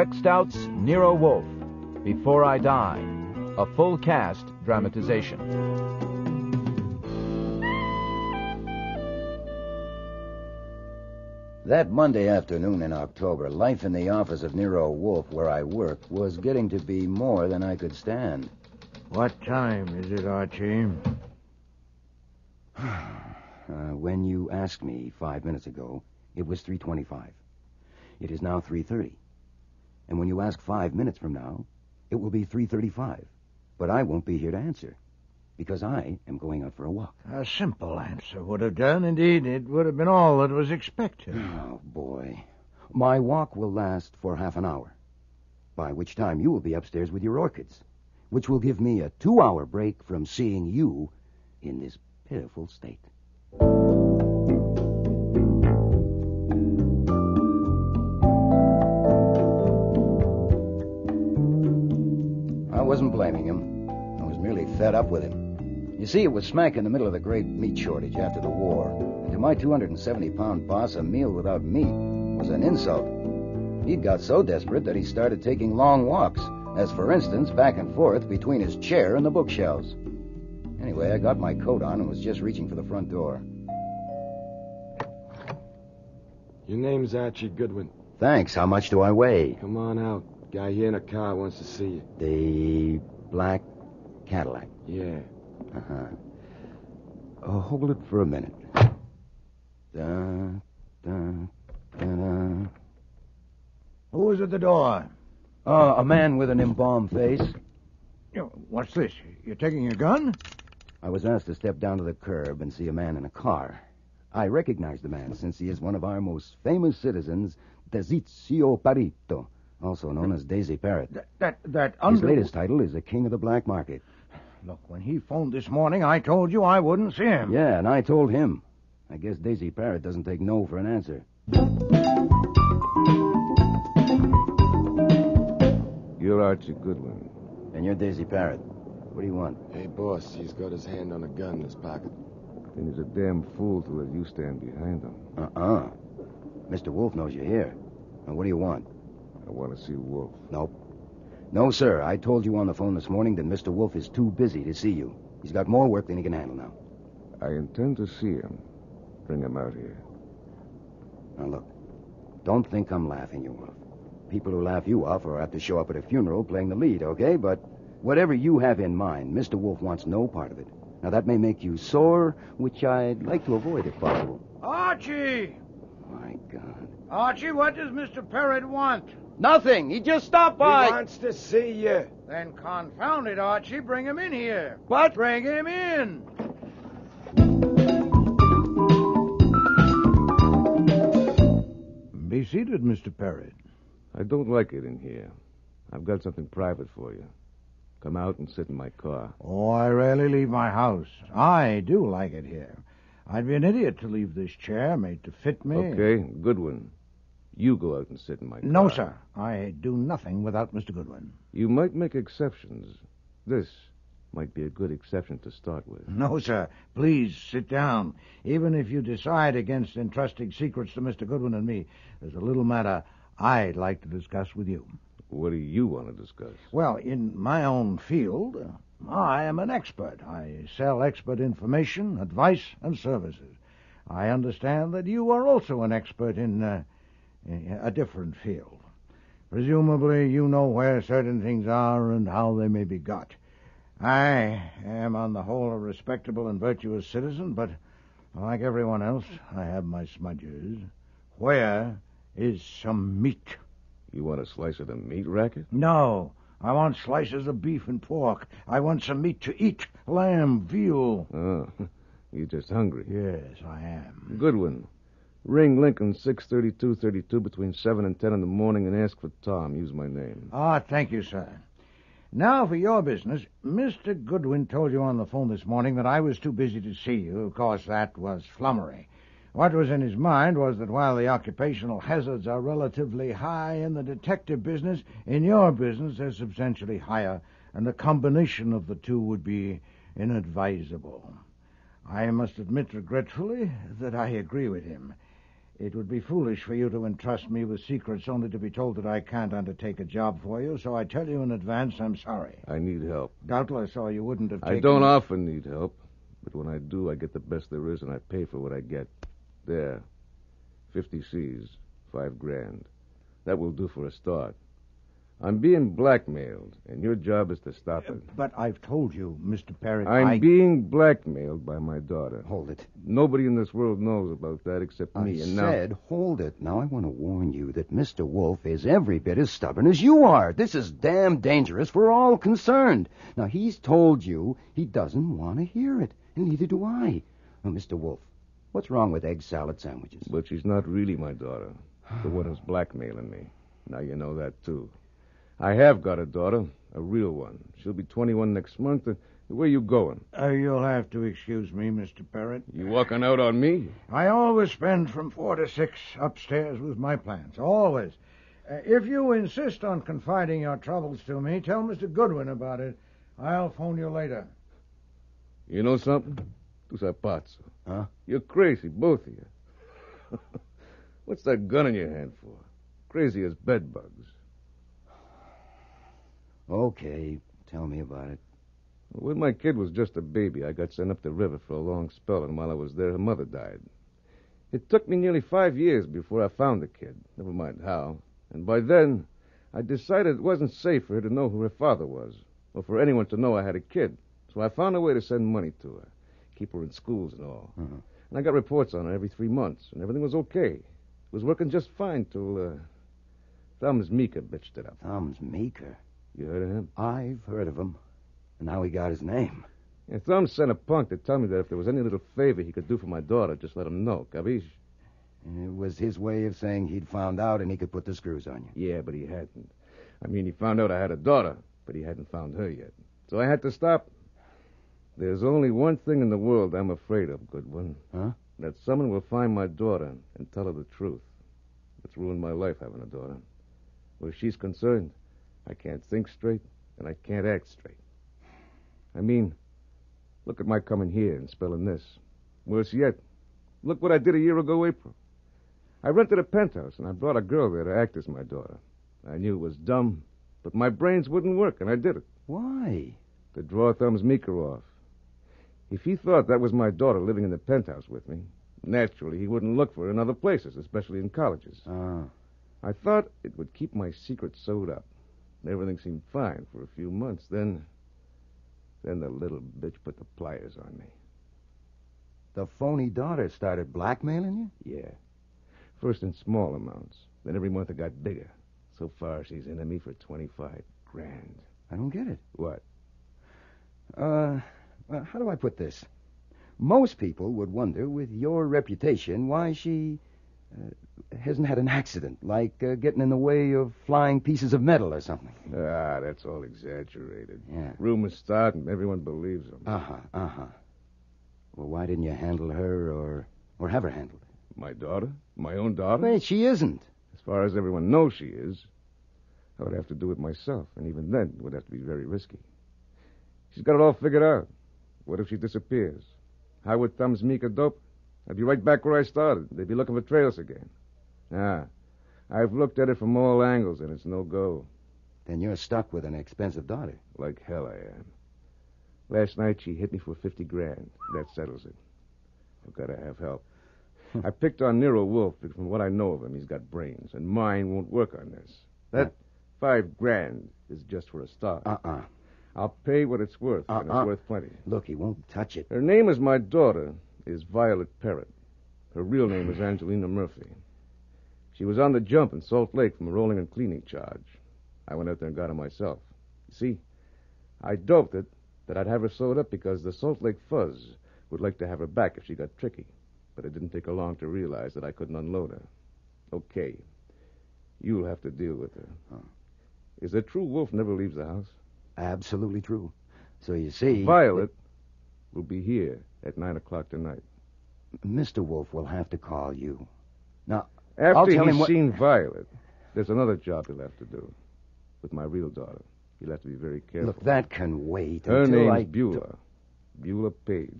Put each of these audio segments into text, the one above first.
Breck Stout's Nero Wolfe, Before I Die, a full cast dramatization. That Monday afternoon in October, life in the office of Nero Wolfe, where I work, was getting to be more than I could stand. What time is it, Archie? When you asked me 5 minutes ago, it was 3:25. It is now 3:30. And when you ask 5 minutes from now, it will be 3:35. But I won't be here to answer, because I am going out for a walk. A simple answer would have done. Indeed, it would have been all that was expected. Oh, boy. My walk will last for half an hour, by which time you will be upstairs with your orchids, which will give me a 2-hour break from seeing you in this pitiful state. I wasn't blaming him. I was merely fed up with him. You see, it was smack in the middle of the great meat shortage after the war. And to my 270-pound boss, a meal without meat was an insult. He'd got so desperate that he started taking long walks, as, for instance, back and forth between his chair and the bookshelves. Anyway, I got my coat on and was just reaching for the front door. Your name's Archie Goodwin. Thanks. How much do I weigh? Come on out. Guy here in a car wants to see you. The black Cadillac. Yeah. Uh-huh. Hold it for a minute. Da, da, da. Who is at the door? A man with an embalmed face. What's this? You're taking your gun? I was asked to step down to the curb and see a man in a car. I recognize the man since he is one of our most famous citizens, Tizio Parito, also known as Daisy Parrot. His latest title is the King of the Black Market. Look, when he phoned this morning, I told you I wouldn't see him. Yeah, and I told him. I guess Daisy Parrot doesn't take no for an answer. You're Archie Goodwin. And you're Daisy Parrot. What do you want? Hey, boss, he's got his hand on a gun in his pocket. Then he's a damn fool to let you stand behind him. Mr. Wolfe knows you're here. Now, what do you want? I want to see Wolfe. Nope. No, sir. I told you on the phone this morning that Mr. Wolfe is too busy to see you. He's got more work than he can handle now. I intend to see him. Bring him out here. Now, look. Don't think I'm laughing you off. People who laugh you off are apt to show up at a funeral playing the lead, okay? But whatever you have in mind, Mr. Wolfe wants no part of it. Now, that may make you sore, which I'd like to avoid if possible. Archie! My God. Archie, what does Mr. Parrott want? Nothing. He just stopped by. He wants to see you. Then confound it, Archie. Bring him in here. What? Bring him in. Be seated, Mr. Parrott. I don't like it in here. I've got something private for you. Come out and sit in my car. Oh, I rarely leave my house. I do like it here. I'd be an idiot to leave this chair made to fit me. Okay, Goodwin. You go out and sit in my car. No, sir. I do nothing without Mr. Goodwin. You might make exceptions. This might be a good exception to start with. No, sir. Please sit down. Even if you decide against entrusting secrets to Mr. Goodwin and me, there's a little matter I'd like to discuss with you. What do you want to discuss? Well, in my own field, I am an expert. I sell expert information, advice, and services. I understand that you are also an expert in a different field. Presumably, you know where certain things are and how they may be got. I am, on the whole, a respectable and virtuous citizen, but like everyone else, I have my smudges. Where is some meat? You want a slice of the meat racket? No. I want slices of beef and pork. I want some meat to eat. Lamb, veal. Oh, you're just hungry. Yes, I am. Goodwin. Ring Lincoln 63232 between 7 and 10 in the morning and ask for Tom. Use my name. Thank you, sir. Now for your business. Mr. Goodwin told you on the phone this morning that I was too busy to see you. Of course, that was flummery. What was in his mind was that while the occupational hazards are relatively high in the detective business, in your business they're substantially higher, and the combination of the two would be inadvisable. I must admit regretfully that I agree with him. It would be foolish for you to entrust me with secrets only to be told that I can't undertake a job for you, so I tell you in advance I'm sorry. I need help. Doubtless, or you wouldn't have taken... I don't often need help, but when I do, I get the best there is, and I pay for what I get. There. 50 C's. $5,000. That will do for a start. I'm being blackmailed, and your job is to stop it. But I've told you, Mr. Parrott, I'm being blackmailed by my daughter. Hold it. Nobody in this world knows about that except me. I said, hold it. Now I want to warn you that Mr. Wolfe is every bit as stubborn as you are. This is damn dangerous for all concerned. Now, he's told you he doesn't want to hear it, and neither do I. Now, Mr. Wolfe, what's wrong with egg salad sandwiches? But she's not really my daughter, the one who's blackmailing me. Now you know that, too. I have got a daughter, a real one. She'll be 21 next month. Where you going? You'll have to excuse me, Mr. Parrott. You walking out on me? I always spend from 4 to 6 upstairs with my plants. Always. If you insist on confiding your troubles to me, tell Mr. Goodwin about it. I'll phone you later. You know something? Tu sai pazzo. Huh? You're crazy, both of you. What's that gun in your hand for? Crazy as bedbugs. Okay, tell me about it. When my kid was just a baby, I got sent up the river for a long spell, and while I was there, her mother died. It took me nearly 5 years before I found the kid, never mind how. And by then, I decided it wasn't safe for her to know who her father was, or for anyone to know I had a kid. So I found a way to send money to her, keep her in schools and all. Uh-huh. And I got reports on her every 3 months, and everything was okay. It was working just fine till Thumbs Meeker bitched it up. Thumbs Meeker? You heard of him? I've heard of him. And now he got his name. Yeah, Thumbs sent a punk to tell me that if there was any little favor he could do for my daughter, just let him know. Capiche? It was his way of saying he'd found out and he could put the screws on you. Yeah, but he hadn't. I mean, he found out I had a daughter, but he hadn't found her yet. So I had to stop. There's only one thing in the world I'm afraid of, Goodwin. Huh? That someone will find my daughter and tell her the truth. It's ruined my life having a daughter. Where she's concerned, I can't think straight, and I can't act straight. I mean, look at my coming here and spelling this. Worse yet, look what I did a year ago, April. I rented a penthouse, and I brought a girl there to act as my daughter. I knew it was dumb, but my brains wouldn't work, and I did it. Why? To draw Thumbs Meeker off. If he thought that was my daughter living in the penthouse with me, naturally he wouldn't look for her in other places, especially in colleges. Ah. I thought it would keep my secret sewed up. Everything seemed fine for a few months. Then the little bitch put the pliers on me. The phony daughter started blackmailing you? Yeah. First in small amounts. Then every month it got bigger. So far she's into me for $25,000. I don't get it. What? Well, how do I put this? Most people would wonder, with your reputation, why she hasn't had an accident, like getting in the way of flying pieces of metal or something. Ah, that's all exaggerated. Yeah. Rumors start and everyone believes them. Uh-huh. Well, why didn't you handle her or have her handled? My daughter? My own daughter? Wait, she isn't. As far as everyone knows she is. I would have to do it myself, and even then it would have to be very risky. She's got it all figured out. What if she disappears? How would Thumbs Meeker dope? I'd be right back where I started. They'd be looking for trails again. I've looked at it from all angles, and it's no go. Then you're stuck with an expensive daughter. Like hell I am. Last night she hit me for $50,000. That settles it. I've got to have help. I picked on Nero Wolfe, but from what I know of him, he's got brains, and mine won't work on this. That $5,000 is just for a start. I'll pay what it's worth, and it's worth plenty. Look, he won't touch it. Her name as my daughter is Violet Parrott. Her real name is Angelina Murphy. She was on the jump in Salt Lake from a rolling and cleaning charge. I went out there and got her myself. You see, I doped it that I'd have her sewed up because the Salt Lake Fuzz would like to have her back if she got tricky. But it didn't take her long to realize that I couldn't unload her. Okay. You'll have to deal with her. Is it true Wolf never leaves the house? Absolutely true. So you see... Violet will be here at 9 o'clock tonight. Mr. Wolfe will have to call you. Now, After I'll tell him he's what... seen Violet, there's another job he'll have to do. With my real daughter. He'll have to be very careful. Look, that can wait Her until name's Beulah. Beulah Page.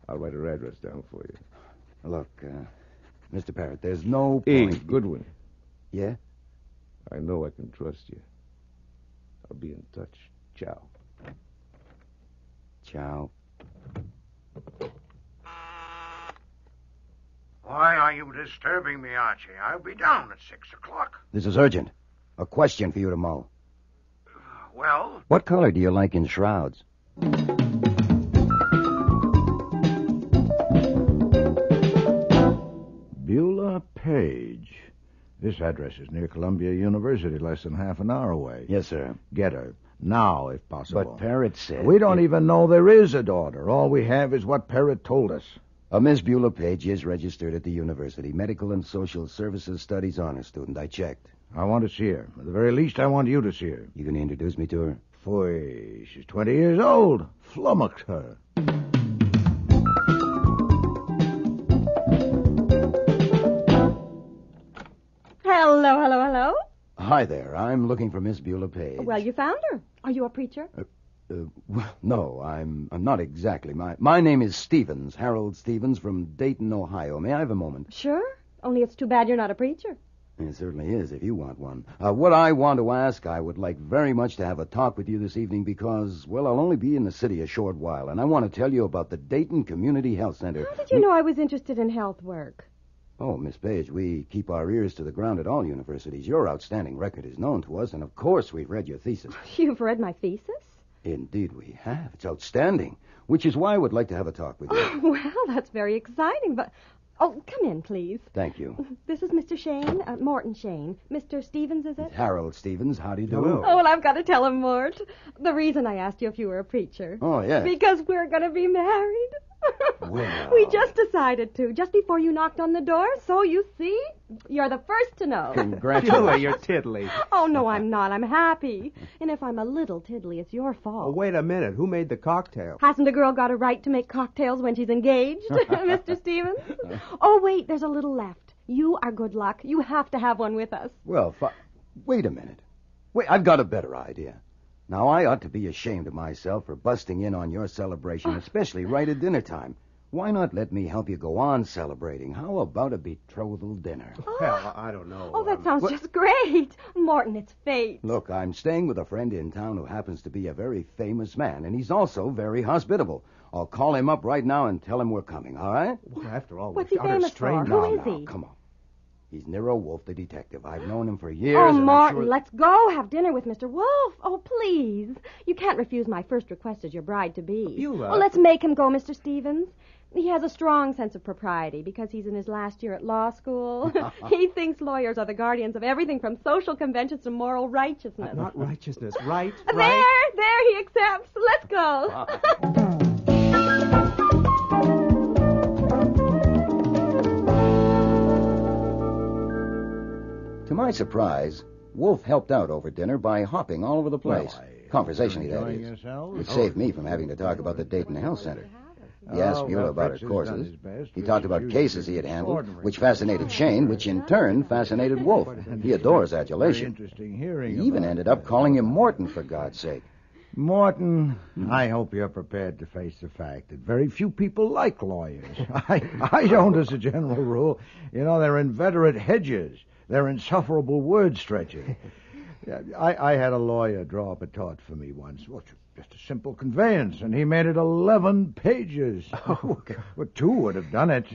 I'll write her address down for you. Look, Mr. Parrott, there's no Hey, point. Goodwin. Yeah? I know I can trust you. I'll be in touch. Ciao. Ciao. Why are you disturbing me, Archie? I'll be down at 6 o'clock. This is urgent. A question for you to mull. Well? What color do you like in shrouds? Beulah Page. This address is near Columbia University, less than half an hour away. Yes, sir. Get her. Now, if possible. But Parrott said... We don't even know there is a daughter. All we have is what Parrott told us. Miss Beulah Page is registered at the university. Medical and Social Services Studies honor student. I checked. I want to see her. At the very least, I want you to see her. You going to introduce me to her? Foy, she's 20 years old. Flummoxed her. Hello. Hi there. I'm looking for Miss Beulah Page. Well, you found her. Are you a preacher? Well, no, I'm not exactly. My name is Stevens, Harold Stevens from Dayton, Ohio. May I have a moment? Sure. Only it's too bad you're not a preacher. It certainly is, if you want one. What I want to ask, I would like very much to have a talk with you this evening because, well, I'll only be in the city a short while, and I want to tell you about the Dayton Community Health Center. How did you know I was interested in health work? Oh, Miss Page, we keep our ears to the ground at all universities. Your outstanding record is known to us, and of course we've read your thesis. You've read my thesis? Indeed we have. It's outstanding, which is why I would like to have a talk with you. Oh, well, that's very exciting, but... Oh, come in, please. Thank you. This is Mr. Shane, Morton Shane. Mr. Stevens, is it? Harold Stevens, how do you do? Hello. Oh, well, I've got to tell him, Mort. The reason I asked you if you were a preacher. Oh, yes. Because we're going to be married. Well. We just decided to, just before you knocked on the door, so you see, you're the first to know. Congratulations. You're tiddly. Oh, no, I'm not. I'm happy. And if I'm a little tiddly, it's your fault. Oh, wait a minute. Who made the cocktail? Hasn't a girl got a right to make cocktails when she's engaged, Mr. Stevens? Oh, wait, there's a little left. You are good luck. You have to have one with us. Well, wait a minute. Wait, I've got a better idea. Now, I ought to be ashamed of myself for busting in on your celebration, especially right at dinner time. Why not let me help you go on celebrating? How about a betrothal dinner? Well, I don't know. Oh, that sounds just great. Morton, it's fate. Look, I'm staying with a friend in town who happens to be a very famous man, and he's also very hospitable. I'll call him up right now and tell him we're coming, all right? Well, after all, What's we're he utter famous for? strangers. Who is Now, he? come on. He's Nero Wolfe, the detective. I've known him for years. Oh, and I'm Morton, sure... let's go have dinner with Mr. Wolfe. Oh, please. You can't refuse my first request as your bride-to-be. Beulah. Oh, let's make him go, Mr. Stevens. He has a strong sense of propriety because he's in his last year at law school. He thinks lawyers are the guardians of everything from social conventions to moral righteousness. Not righteousness, right? There, he accepts. Let's go. To my surprise, Wolfe helped out over dinner by hopping all over the place. Conversationally, that enjoying is. yourselves? Which saved me from having to talk about the Dayton Health Center. He asked Beulah about her courses. He talked about cases he had handled, which fascinated Shane, which in turn fascinated Wolfe. He adores adulation. Very interesting hearing. He even about ended up calling him Morton, for God's sake. Morton, I hope you're prepared to face the fact that very few people like lawyers. I don't as a general rule. You know, they're inveterate hedgers. They're insufferable word stretchers. I had a lawyer draw up a tort for me once. Well, just a simple conveyance, and he made it 11 pages. Oh, God. Well, 2 would have done it.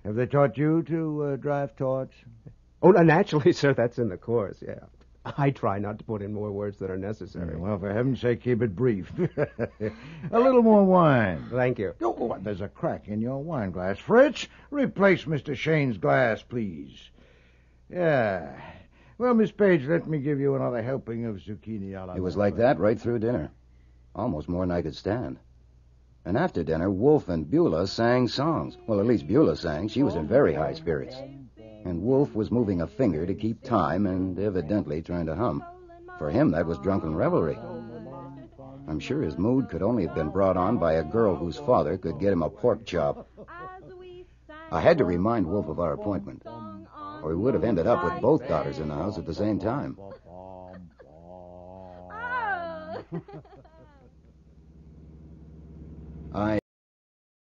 Have they taught you to draft torts? Oh, no, naturally, sir, that's in the course, yeah. I try not to put in more words than are necessary. Well, for heaven's sake, keep it brief. A little more wine. Thank you. Oh, there's a crack in your wine glass. Fritz, replace Mr. Shane's glass, please. Yeah. Well, Miss Page, let me give you another helping of zucchini alla It was like that right through dinner. Almost more than I could stand. And after dinner, Wolfe and Beulah sang songs. Well, at least Beulah sang. She was in very high spirits. And Wolfe was moving a finger to keep time and evidently trying to hum. For him, that was drunken revelry. I'm sure his mood could only have been brought on by a girl whose father could get him a pork chop. I had to remind Wolfe of our appointment, or we would have ended up with both daughters in the house at the same time. I